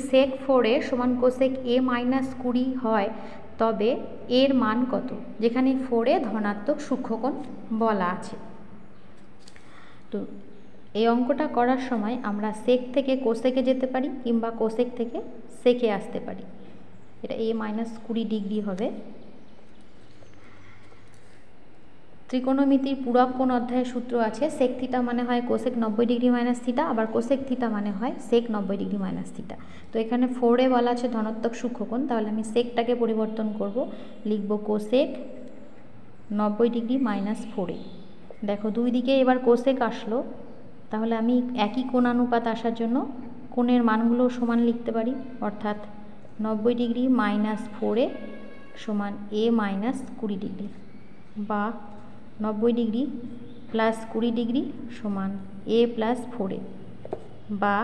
sec 4a সমান cosec a minus 20 হয় তবে এর মান কত, যেখানে 4a ধনাত্মক সূক্ষ্মকোণ বলা আছে। তো এই অঙ্কটা করার সময় আমরা সেক থেকে কোসেকে যেতে পারি কিংবা কোসেক থেকে সেকে আসতে পারি। এটা a মাইনাস 20 ডিগ্রি হবে। ত্রিকোণমিতির পূরক কোণ অধ্যায়ের সূত্র আছে, সেক থিটা মানে হয় কোসেক 90 ডিগ্রি মাইনাস থিটা, আবার কোসেক থিটা মানে হয় সেক 90 ডিগ্রি মাইনাস থিটা। তো এখানে 4a বলা আছে ধনাত্মক সূক্ষ্মকোণ, তাহলে আমি সেকটাকে পরিবর্তন করব, লিখব কোসেক 90 ডিগ্রি মাইনাস 4a। দেখো দুই দিকে এবার কোসেক আসলো, তাহলে আমি একই কোণানুপাত আসার জন্য কোণের মানগুলো সমান লিখতে পারি, অর্থাৎ 90 ডিগ্রি মাইনাস 4a সমান a মাইনাস 20 ডিগ্রি, বা 90 ডিগ্রি প্লাস 20 ডিগ্রি সমান a প্লাস 4a, বা